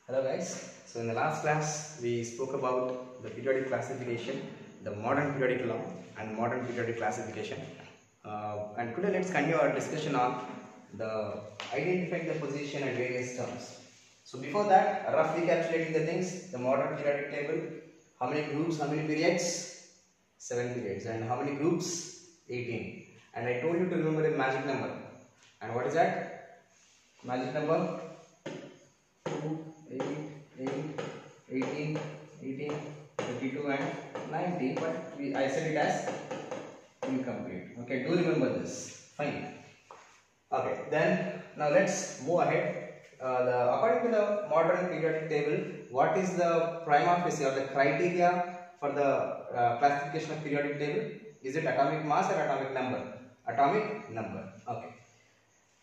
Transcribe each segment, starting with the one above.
Hello guys. So in the last class we spoke about the periodic classification, the modern periodic law and modern periodic classification. And today let's continue our discussion on the identifying the position at various terms. So before that, roughly recapitulating the things, the modern periodic table, how many groups, how many periods? 7 periods. And how many groups? 18. And I told you to remember a magic number. And what is that? Magic number? 2, 8, 18, 32 and 19, but I said it as incomplete. Okay, do remember this. Fine. Okay, then now let's move ahead. According to the modern periodic table, what is the prima facie or the criteria for the classification of periodic table? Is it atomic mass or atomic number? Atomic number. Okay.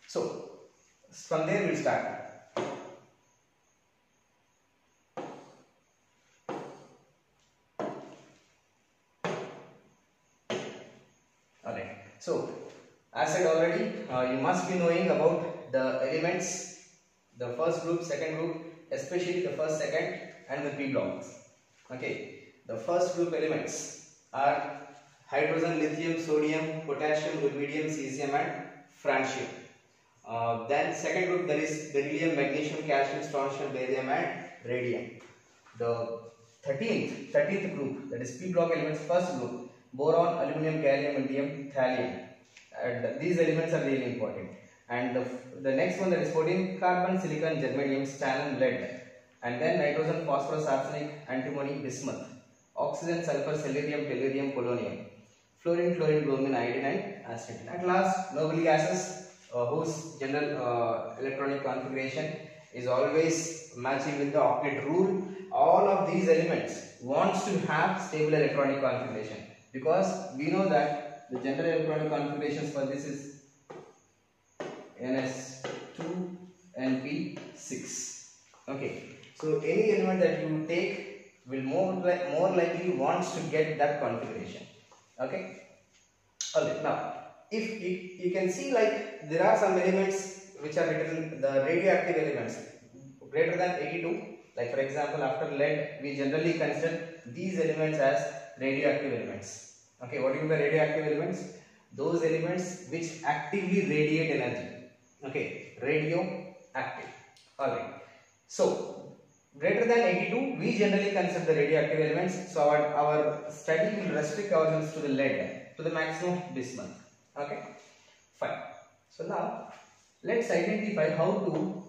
So from there we'll start. Okay. So as I said already, you must be knowing about the elements, the first group, second group, especially the first, second and the p blocks. Okay. The first group elements are hydrogen, lithium, sodium, potassium, rubidium, cesium and francium. Then second group there is beryllium, magnesium, calcium, strontium, barium and radium. The 13th group, that is p block elements, first group, boron, aluminum, gallium, indium, thallium. And these elements are really important. And the next one, that is 14, carbon, silicon, germanium, stannum, lead. And then nitrogen, phosphorus, arsenic, antimony, bismuth. Oxygen, sulfur, selenium, tellurium, polonium. Fluorine, chlorine, bromine, iodine and acetylene. At last, noble gases whose general electronic configuration is always matching with the octet rule. All of these elements wants to have stable electronic configuration, because we know that the general electronic configurations for this is Ns2 Np6. Okay, so any element that you take will more likely wants to get that configuration. Okay. Okay. Now, if you can see, like, there are some elements which are written, the radioactive elements greater than 82. Like for example, after lead, we generally consider these elements as radioactive elements. Okay, what do you mean by radioactive elements? Those elements which actively radiate energy. Okay, radioactive. Alright. So, greater than 82, we generally consider the radioactive elements. So, our study will restrict ourselves to the lead, to the maximum bismuth. Okay, fine. So, now let's identify how to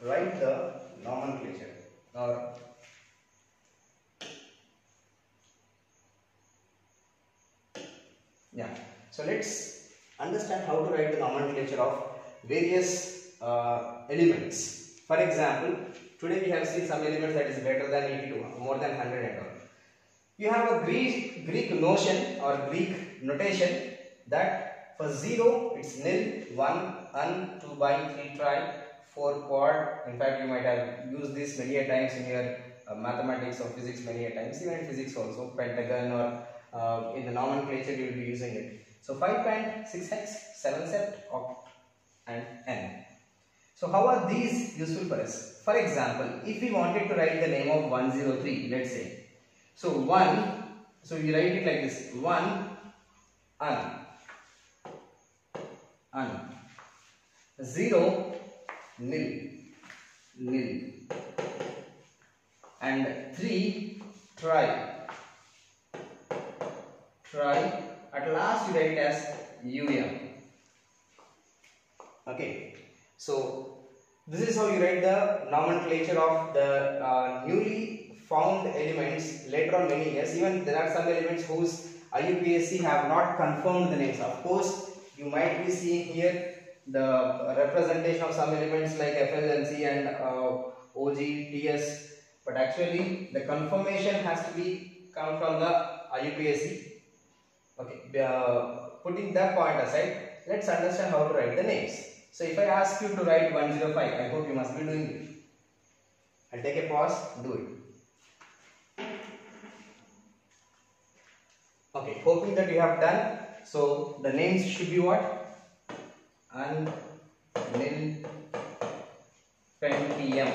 write the nomenclature or so let's understand how to write the nomenclature of various elements. For example, today we have seen some elements that is greater than 82, more than 100 and all. You have a Greek notion or Greek notation that for 0 it's nil, 1 un, 2 bi, 3 tri, 4 quad. In fact, you might have used this many a times in your mathematics or physics many a times, even in physics also, pentagon, or in the nomenclature you will be using it. So 5 band, 6 hex, 7 sept, oct and n. So how are these useful for us? For example, if we wanted to write the name of 103, let's say. So 1, so we write it like this: 1 un, 0 nil, and 3 tri. At last you write it as um. Okay, so this is how you write the nomenclature of the newly found elements later on many years. Even there are some elements whose IUPAC have not confirmed the names. Of course, you might be seeing here the representation of some elements like FLNC and OG, TS, but actually the confirmation has to be come from the IUPAC. Okay, putting that point aside, let's understand how to write the names. So if I ask you to write 105, I hope you must be doing it. I'll take a pause, do it. Okay, hoping that you have done. So the names should be what? Un, nil, septium.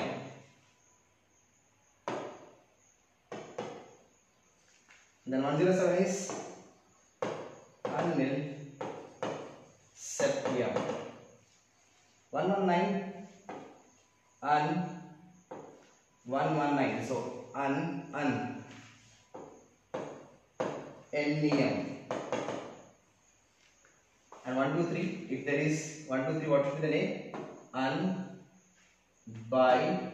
Then 107 is unnil septium. 119 119. So ennium. And 123, if there is 123, what should be the name? Bitrium.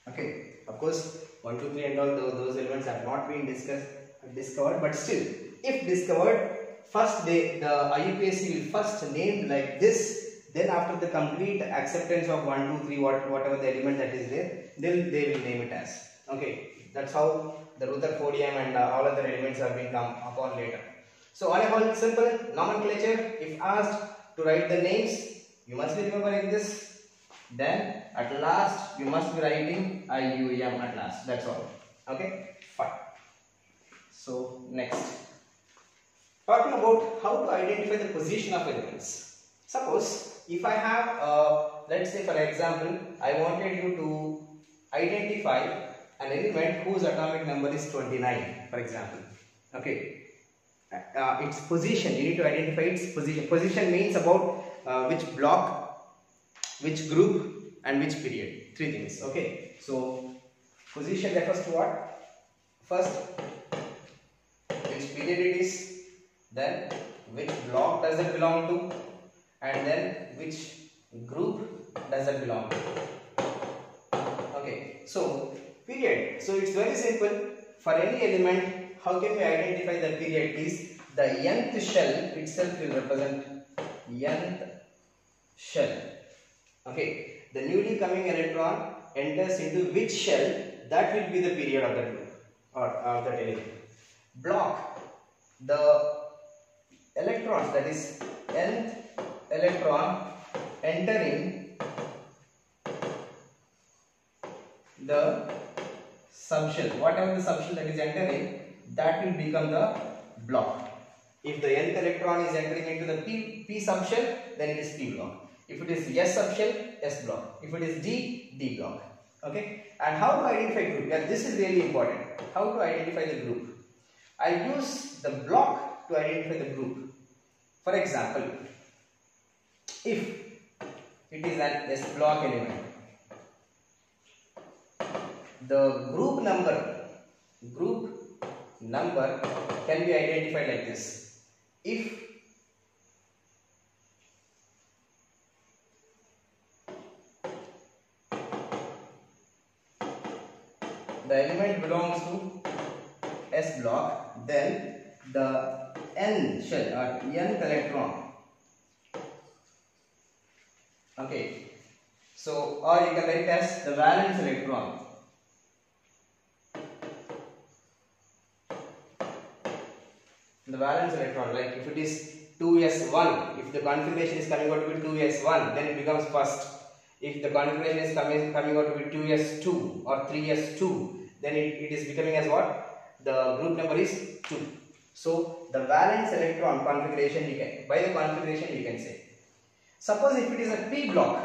Okay, of course 1, 2, 3 and all those elements have not been discovered, but still, if discovered, first the IUPAC will first name like this, then after the complete acceptance of 1, 2, 3, whatever the element that is there, then they will name it as. Okay, that's how the Rutherfordium and all other elements have been come upon later. So on a whole simple nomenclature, if asked to write the names, you must be remembering this. Then at last you must be writing IUM at last. That's all. Okay, fine. So next, talking about how to identify the position of elements. Suppose if I have, let's say for example, I wanted you to identify an element whose atomic number is 29, for example. Okay, its position, you need to identify its position. Position means about which block, which group and which period. Three things. Okay, so position refers to what? First, which period it is, then which block does it belong to, and then which group does it belong to. Okay, so period. So it's very simple. For any element, how can we identify the period is the nth shell itself will represent nth shell. Okay, the newly coming electron enters into which shell, that will be the period of that group or of that element. Block, the electrons, that is nth electron entering the subshell, whatever the subshell that is entering, that will become the block. If the nth electron is entering into the P subshell, then it is P block. If it is S subshell, S block. If it is D block. Okay. And how to identify group? Yeah, this is really important. How to identify the group? I'll use the block to identify the group. For example, if it is an S block element, the group number can be identified like this. If the element belongs to S block, then the N shell or nth electron. Okay, so or you can write as the valence electron. The valence electron, like if it is 2s1, if the configuration is coming out to be 2s1, then it becomes first. If the configuration is coming out to be 2s2 or 3s2, then it is becoming as what? The group number is 2. So the valence electron configuration, you can, by the configuration you can say. Suppose if it is a P block,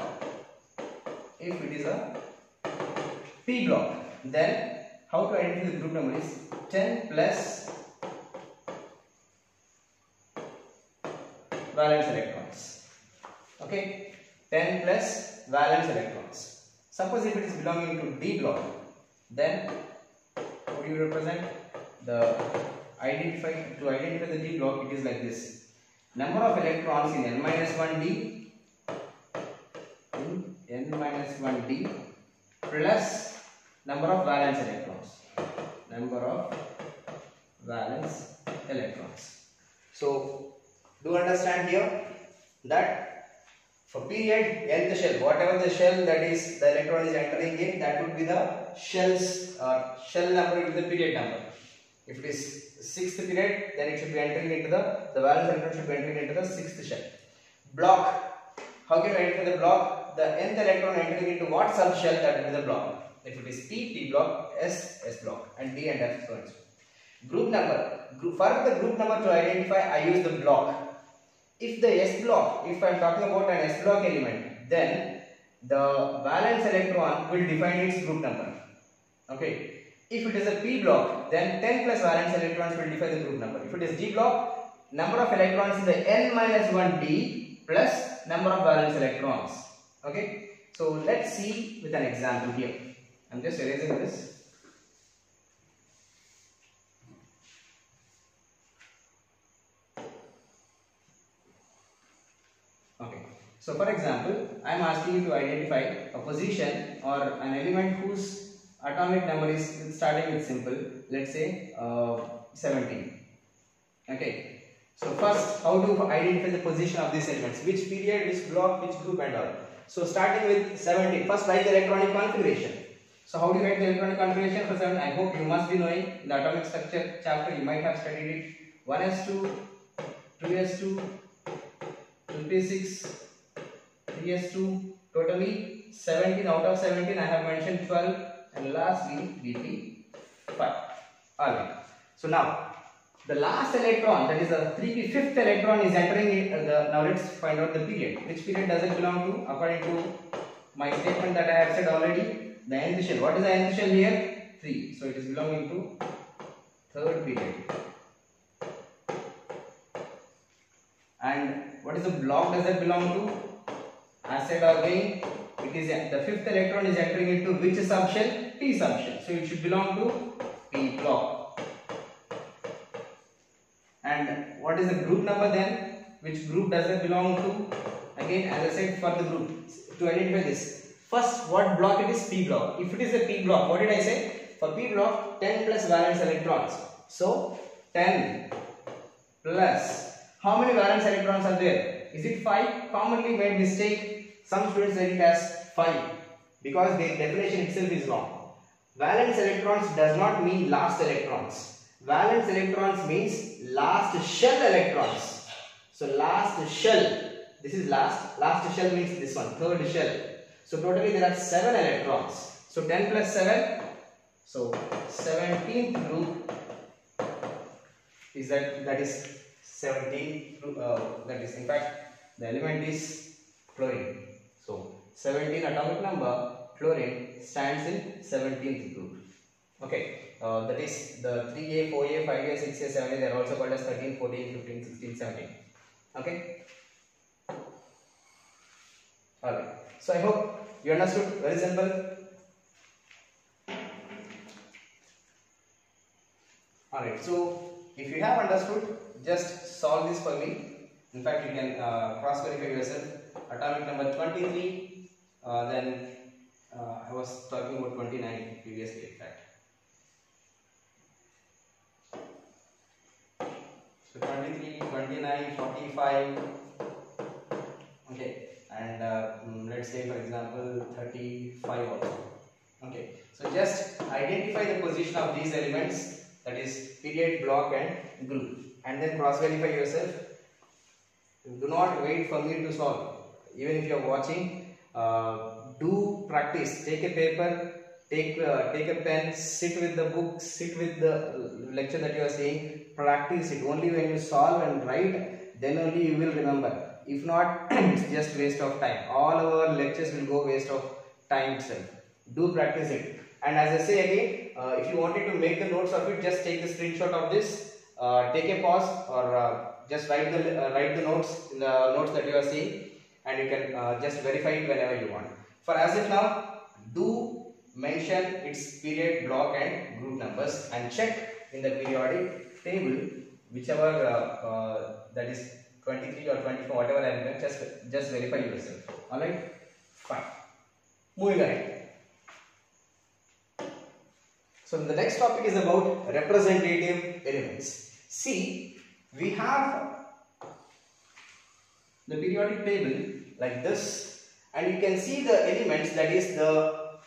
then how to identify the group number is 10 plus valence electrons. Okay, 10 plus valence electrons. Suppose if it is belonging to D block, then what do you represent? To identify the D block, it is like this. Number of electrons in n-1d plus number of valence electrons. So do understand here that for period, nth shell, whatever the shell that is the electron is entering in, that would be the shell number into the period number. If it is 6th period, then it should be entering into the valence electron should be entering into the 6th shell. Block, how can we identify the block? The nth electron entering into what subshell, that will be the block. If it is P block, S block, and D and F, so on. Group number, for the group number to identify, I use the block. if the s block, if I am talking about an s block element, then the valence electron will define its group number. Okay. If it is a p block, then 10 plus valence electrons will define the group number. If it is d block, number of electrons is the n minus 1 d plus number of valence electrons. Okay. So let's see with an example here. I'm just erasing this. Okay. So for example, I am asking you to identify a position or an element whose atomic number is starting with simple. Let's say 17. Okay. So first, how to identify the position of these elements? Which period, which block, which group and all. So starting with 17, first write the electronic configuration. So how do you write the electronic configuration for 7? I hope you must be knowing the atomic structure chapter. You might have studied it. 1s2, 2s2, 2p6, 3s2, totally 17. Out of 17, I have mentioned 12, and lastly BP5. Alright. So now the last electron, that is the 3p fifth electron, is entering now let's find out the period. Which period does it belong to? According to my statement that I have said already, the nth shell. What is the nth shell here? 3. So it is belonging to third period. And what is the block does it belong to? As said again, it is the fifth electron is entering into which subshell? P subshell. So it should belong to P block. And what is the group number then? Which group does it belong to? Again, as I said, for the group, to identify this, first what block it is? P block. If it is a P block, what did I say? For P block, 10 plus valence electrons. So 10 plus, how many valence electrons are there? Is it 5? Commonly made mistake. Some students write it as 5 because their definition itself is wrong. Valence electrons does not mean last electrons. Valence electrons means last shell electrons. So last shell, this is last shell means this one, third shell. So totally there are 7 electrons. So 10 plus 7, so 17th group is that is 17 group, that is in fact the element is fluorine. So 17 atomic number, fluorine stands in 17th group. Okay. That is the 3A, 4A, 5A, 6A, 7A, they are also called as 13, 14, 15, 16, 17. Okay. Alright. So I hope you understood. Very simple. Alright. So if you have understood, just solve this for me. In fact, you can cross verify yourself. Atomic number 23. Then I was talking about 29 previously. In fact. So 23, 29, 45, okay, and let's say for example 35 also. Okay, so just identify the position of these elements, that is period, block and group, and then cross verify yourself. Do not wait for me to solve. Even if you are watching, do practice. Take a paper, take a pen, sit with the book, sit with the lecture that you are saying. Practice it. Only when you solve and write, then only you will remember. If not, it's just waste of time. All our lectures will go waste of time itself. Do practice it. And as I say again, if you wanted to make the notes of it, just take the screenshot of this. Take a pause or just write the notes in the notes that you are seeing, and you can just verify it whenever you want. For as of now, do mention its period, block and group numbers and check in the periodic table whichever that is 23 or 24, whatever element, just verify yourself. Alright, fine. Moving ahead. So the next topic is about representative elements. See, we have the periodic table like this, and you can see the elements, that is the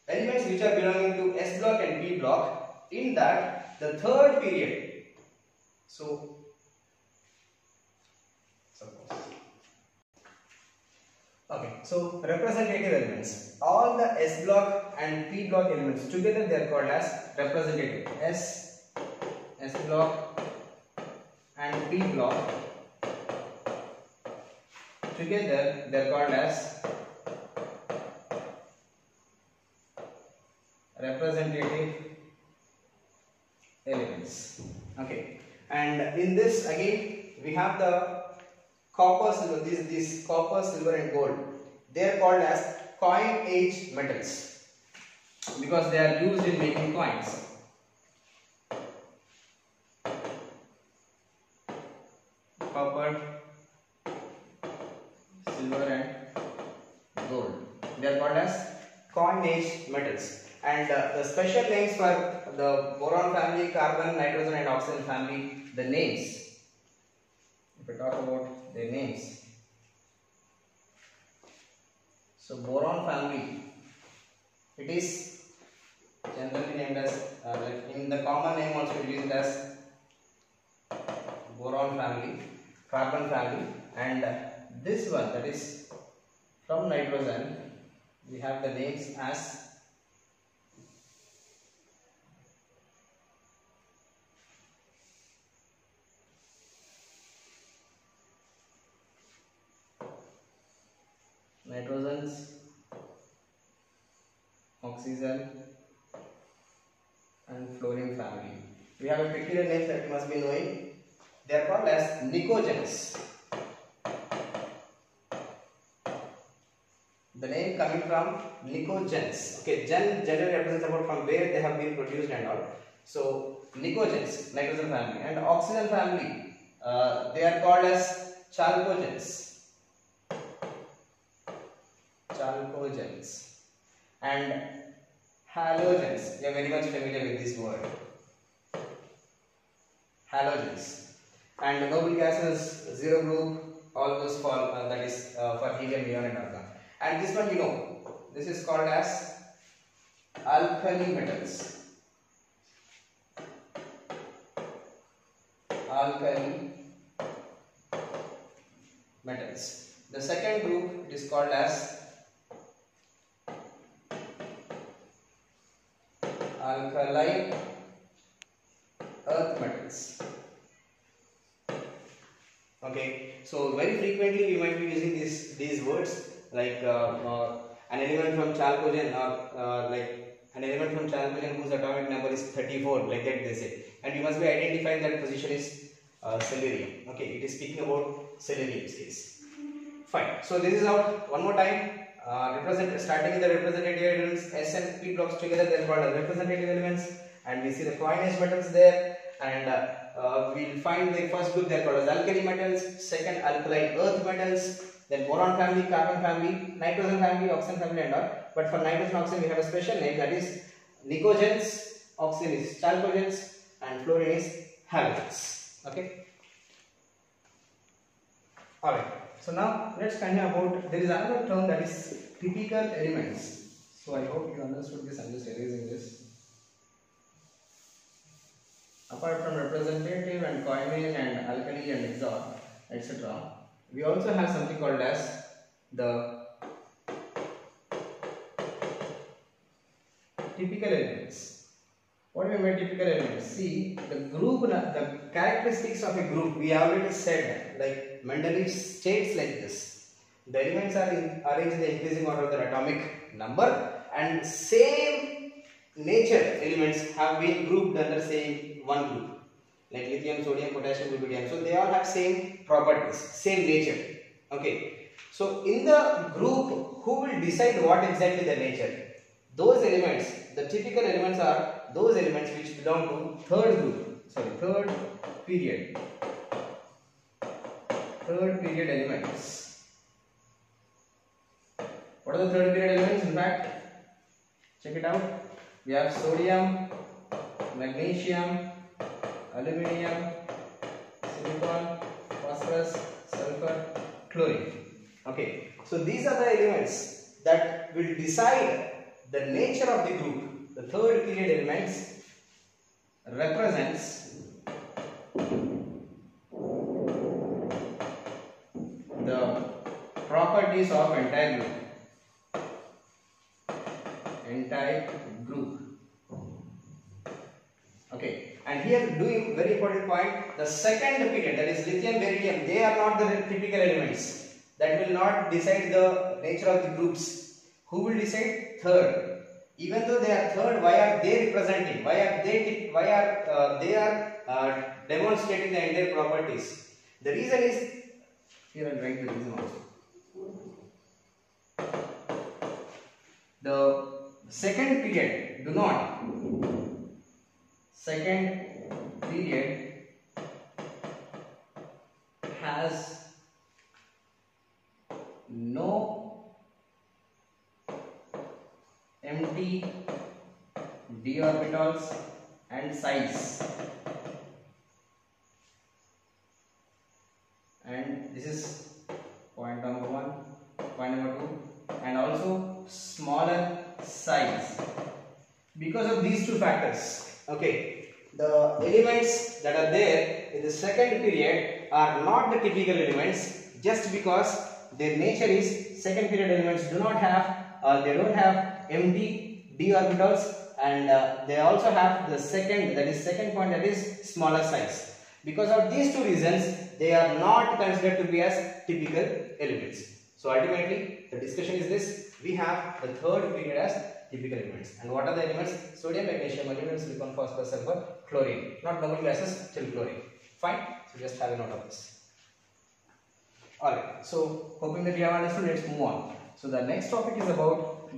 elements which are belonging to S block and P block, in that the third period. So suppose, okay, so representative elements, all the S block and P block elements together, they are called as representative. S block and P block together they are called as representative elements. Okay, and in this again we have the copper, silver. These copper, silver, and gold. They are called as coin age metals because they are used in making coins. Copper, silver, and gold. They are called as coin age metals. And the special names for the boron family, carbon, nitrogen, and oxygen family, the names. If we talk about their names, so boron family, it is generally named as like in the common name also it is used as boron family, carbon family, and this one, that is from nitrogen, we have the names as nitrogens, oxygen, and fluorine family. We have a peculiar name that you must be knowing. They are called as nicogens. The name coming from nicogens. Okay, gen generally represents about from where they have been produced and all. So nicogens, nitrogen family, and oxygen family, they are called as chalcogens. Chalcogens and halogens. You are very much familiar with this word. Halogens. And noble gases, zero group, all those fall that is for helium, neon, and argon. And this one you know, this is called as alkali metals. Alkali metals. The second group, it is called as alkaline earth metals. Okay, so very frequently we might be using these words like an element from chalcogen or like an element from chalcogen whose atomic number is 34, like that they say, and you must be identifying that position is selenium. Okay, it is speaking about selenium's case. Fine. So this is out one more time. Starting with the representative elements, S and P blocks together, they are called as representative elements, and we see the coin age metals there, and we'll find the first group, they are called as alkali metals, second alkaline earth metals, then boron family, carbon family, nitrogen family, oxygen family, and all. But for nitrogen oxygen we have a special name, that is nicogens, oxygen is chalcogens, and fluorine is halogens. Okay. Alright. So now let's continue about, there is another term that is typical elements. So I hope you understood this. I'm just erasing this. Apart from representative and coinage and alkali and exor, etc., we also have something called as the typical elements. What do you mean by typical elements? See, the group, the characteristics of a group, we already said, like Mendeleev states like this: the elements are arranged in the increasing order of their atomic number, and same nature elements have been grouped under same one group, like lithium, sodium, potassium, rubidium. So they all have same properties, same nature. Okay. So in the group, who will decide what exactly the nature? Those elements, the typical elements are those elements which belong to third period elements. What are the third period elements? In fact, check it out. We have sodium, magnesium, aluminium, silicon, phosphorus, sulfur, chlorine. Okay, so these are the elements that will decide the nature of the group. The third period elements represents the properties of entire group. Okay, and here doing very important point, the second period, that is lithium, beryllium, they are not the typical elements. that will not decide the nature of the groups. Who will decide? Third. Even though they are third, why are they representing? Why are they demonstrating the entire properties? The reason is, here I will write the reason also. The second period has no empty d orbitals and size, and this is point number 1, point number 2, and also smaller size. Because of these two factors, okay, the elements that are there in the second period are not the typical elements, just because their nature is second period elements do not have they don't have empty d orbitals, and they also have the second point, that is smaller size. Because of these two reasons, they are not considered to be as typical elements. So ultimately the discussion is this: we have the third period as typical elements. And what are the elements? Sodium, magnesium, aluminum, silicon, phosphorus, sulfur, chlorine. Not noble gases till chlorine. Fine. So just have a note of this. Alright. So hoping that you have understood, let's move on. So the next topic is about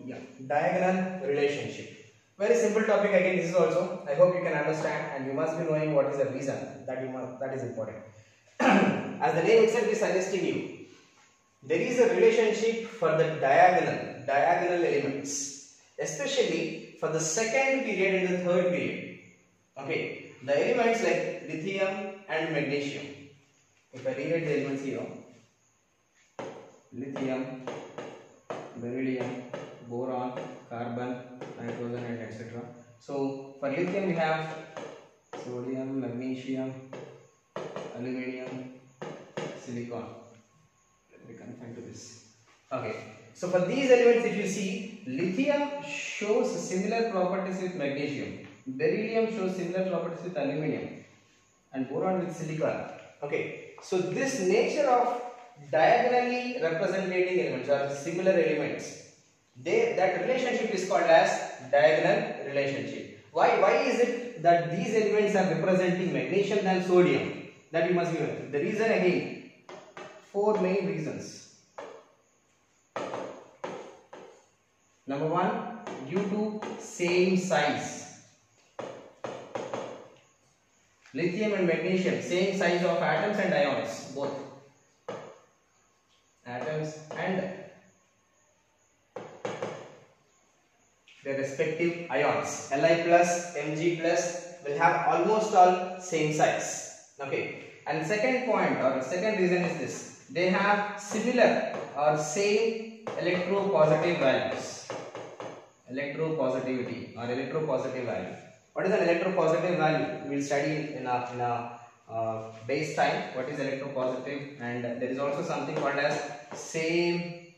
diagonal relationship. Very simple topic again. This is also. I hope you can understand, and you must be knowing what is the reason that is important. As the name itself is suggesting you, there is a relationship for the diagonal elements, especially for the second period and the third period. Okay, the elements like lithium and magnesium. If I rewrite the elements here, lithium, beryllium, boron, carbon, nitrogen, and etc. So for lithium we have sodium, magnesium, aluminum, silicon. Let me confine to this. Okay. So for these elements, if you see, lithium shows similar properties with magnesium, beryllium shows similar properties with aluminum, and boron with silicon. Okay. So this nature of diagonally representing elements or similar elements, that relationship is called as diagonal relationship. Why is it that these elements are representing magnesium than sodium? That you must be aware. The reason again, 4 main reasons. Number 1, due to same size. Lithium and magnesium, same size of atoms and ions, both. Atoms and their respective ions. Li plus, Mg plus will have almost all same size. Okay. And second point or second reason is this: they have similar or same electropositive values. Electropositivity or electropositive value. What is an electropositive value? We will study in a base time. What is electropositive? And there is also something called as same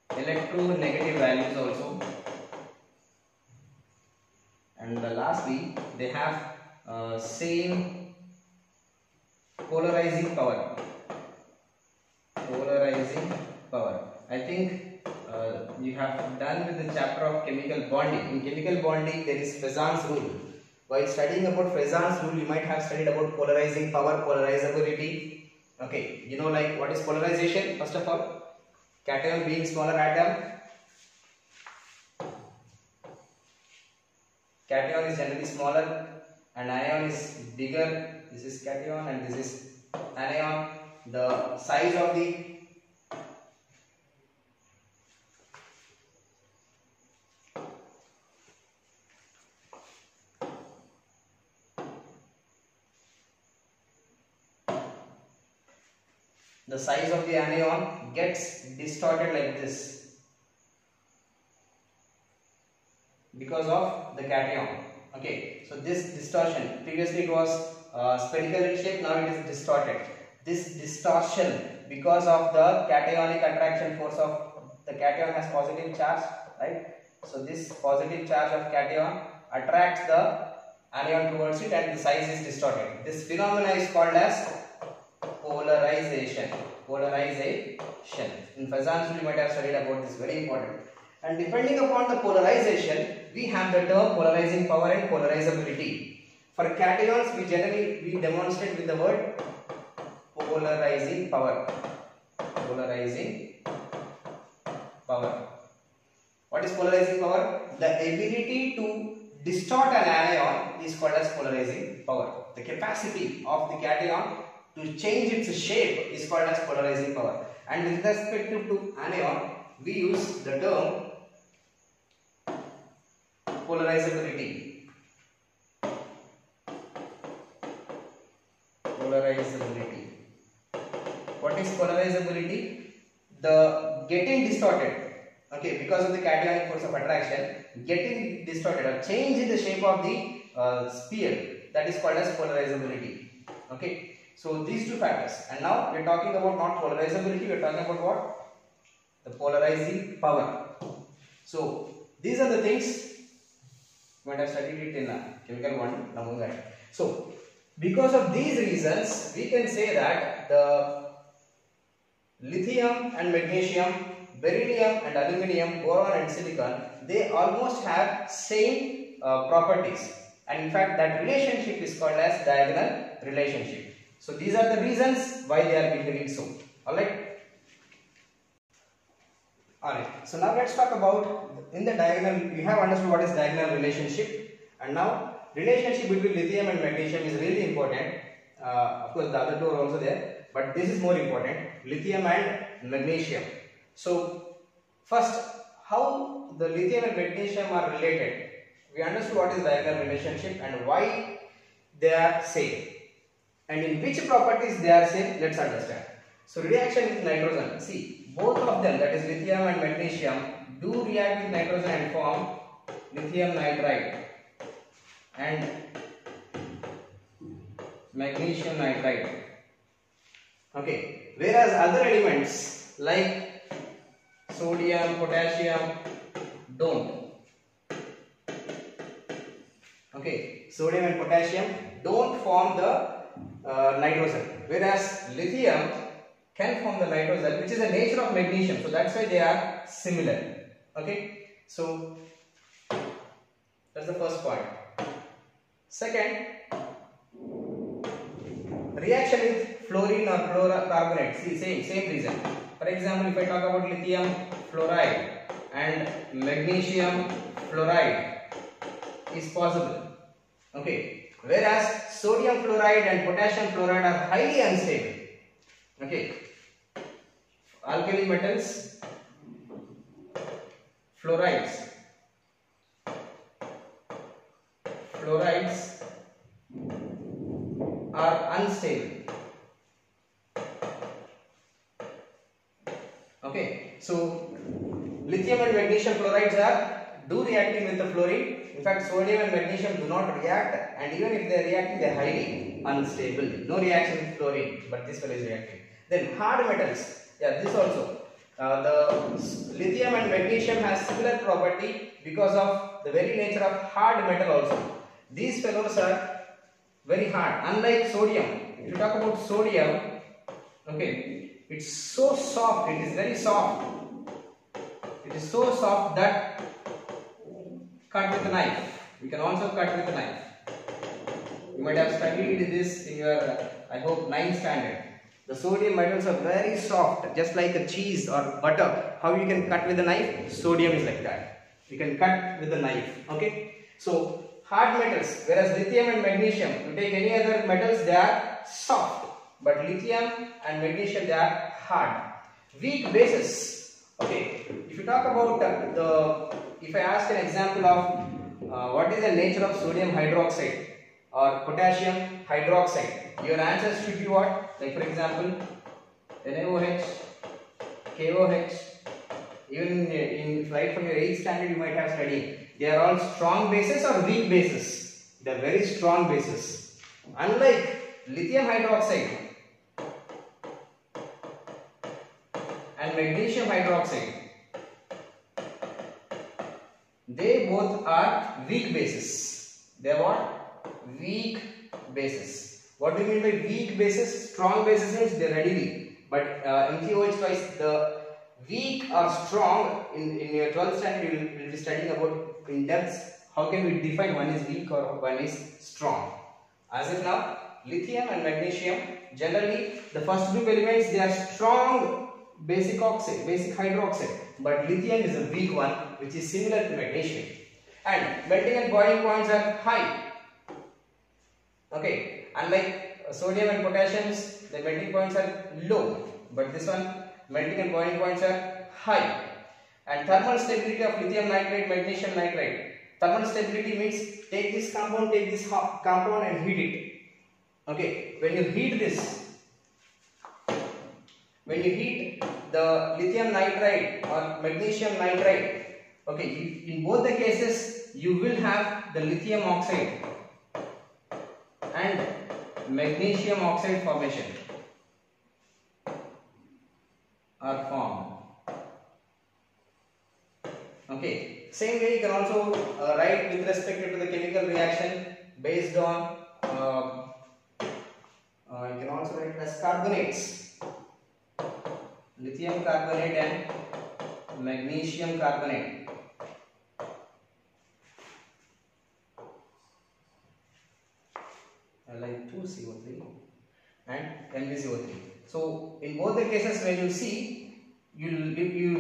electronegative values also. And lastly, they have same polarizing power. I think you have done with the chapter of chemical bonding. In chemical bonding, there is Fresnel's rule. While studying about Fresnel's rule, you might have studied about polarizing power, polarizability. Okay, you know, like what is polarization? First of all, cation being smaller atom. Cation is generally smaller and anion is bigger. This is cation and this is anion. The size of the anion gets distorted like this because of the cation. Okay, so this distortion, previously it was spherical in shape, now it is distorted. This distortion because of the cationic attraction force of the cation has positive charge, right? So this positive charge of cation attracts the anion towards it and the size is distorted. This phenomena is called as polarization. Polarization. In Fazan, you might have studied about this, very important. And depending upon the polarization, we have the term polarizing power and polarizability. For cations, we demonstrate with the word polarizing power. Polarizing power. What is polarizing power? The ability to distort an anion is called as polarizing power. The capacity of the cation to change its shape is called as polarizing power. And with respect to anion, we use the term polarizability. Polarizability. What is polarizability? The getting distorted. Okay, because of the cationic force of attraction, getting distorted or change in the shape of the sphere, that is called as polarizability. Okay, so these two factors. And now we are talking about not polarizability, we are talking about what? The polarizing power. So these are the things you might have studied it in chemical 1. Now moving ahead. So because of these reasons, we can say that the lithium and magnesium, beryllium and aluminium, boron and silicon, they almost have same properties, and in fact that relationship is called as diagonal relationship. So these are the reasons why they are behaving so. Alright. So now let's talk about in the diagonal. We have understood what is diagonal relationship, and now relationship between lithium and magnesium is really important. Of course the other two are also there, but this is more important, lithium and magnesium. So first, how the lithium and magnesium are related. We understood what is diagonal relationship and why they are same, and in which properties they are same. Let's understand. So reaction with nitrogen. See, both of them, that is lithium and magnesium, do react with nitrogen and form lithium nitride and magnesium nitride. Okay, whereas other elements like sodium, potassium don't. Okay, sodium and potassium don't form the nitrogen, whereas lithium can form the nitrogen, which is the nature of magnesium. So that's why they are similar. Okay, so that's the first point. Second, reaction with fluorine or fluorocarbonate. See, same reason. For example, if I talk about lithium fluoride and magnesium fluoride is possible. Okay, whereas sodium fluoride and potassium fluoride are highly unstable. Okay, alkali metals, fluorides are unstable. Okay, so lithium and magnesium fluorides do reacting with the fluorine. In fact, sodium and magnesium do not react, and even if they are reacting, they are highly unstable. No reaction with fluorine, but this one is reacting. Then hard metals. Yeah, this also. The lithium and magnesium has similar property because of the very nature of hard metal also. These fellows are very hard, unlike sodium. If you talk about sodium, okay, it's so soft, it is very soft. It is so soft that cut with a knife. We can also cut with a knife. You might have studied this in your, I hope, 9th standard. The sodium metals are very soft, just like a cheese or butter. How you can cut with a knife? Sodium is like that. You can cut with a knife. Okay. So hard metals, whereas lithium and magnesium, you take any other metals, they are soft. But lithium and magnesium, they are hard. Weak bases. Okay. If you talk about if I ask an example of what is the nature of sodium hydroxide or potassium hydroxide, your answers should be what? Like for example, NaOH, KOH. Even in right from your 8th standard, you might have studied. They are all strong bases or weak bases. They are very strong bases. Unlike lithium hydroxide and magnesium hydroxide, they both are weak bases. They are what? Weak bases. What do you mean by weak bases? Strong bases means they are readily, But MgOH twice, the weak or strong, in your 12th standard you will be studying about in depth how can we define one is weak or one is strong. As of now, lithium and magnesium, generally the first group elements, they are strong basic oxide, basic hydroxide, but lithium is a weak one which is similar to magnesium, and melting and boiling points are high. Okay, unlike sodium and potassium, the melting points are low, but this one melting and boiling points are high. And thermal stability of lithium nitride, magnesium nitride. Thermal stability means take this compound and heat it. Okay, when you heat the lithium nitride or magnesium nitride, okay, in both the cases you will have the lithium oxide and magnesium oxide formation are formed. Okay, same way you can also write with respect to the chemical reaction based on you can also write as carbonates, lithium carbonate and magnesium carbonate. Li2CO3 and MgCO3. So in both the cases, when you see, you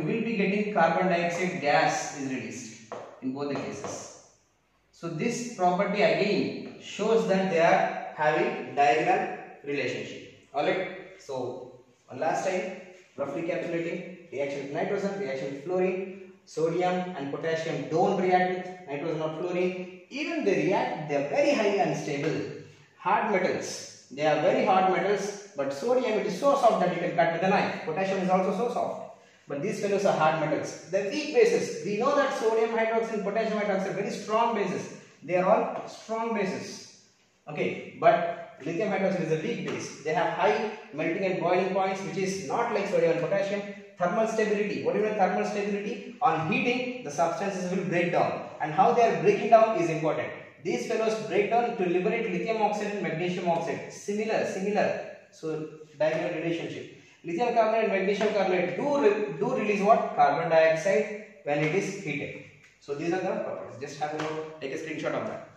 will be getting carbon dioxide gas is released in both the cases. So this property again shows that they are having diagonal relationship. Alright. So one last time, roughly calculating reaction with nitrogen, reaction with fluorine, sodium and potassium don't react with nitrogen or fluorine. Even they react, they are very highly unstable. Hard metals, they are very hard metals, but sodium it is so soft that you can cut with a knife. Potassium is also so soft, but these fellows are hard metals. The weak bases, we know that sodium hydroxide and potassium hydroxide are very strong bases. They are all strong bases. Okay, but lithium hydroxide is a weak base. They have high melting and boiling points, which is not like sodium and potassium. Thermal stability, what do you mean thermal stability? On heating, the substances will break down, and how they are breaking down is important. These fellows break down to liberate lithium oxide and magnesium oxide. Similar. So diagonal relationship. Lithium carbonate and magnesium carbonate do release what? Carbon dioxide when it is heated. So these are the properties. Just have a look, take a screenshot of that.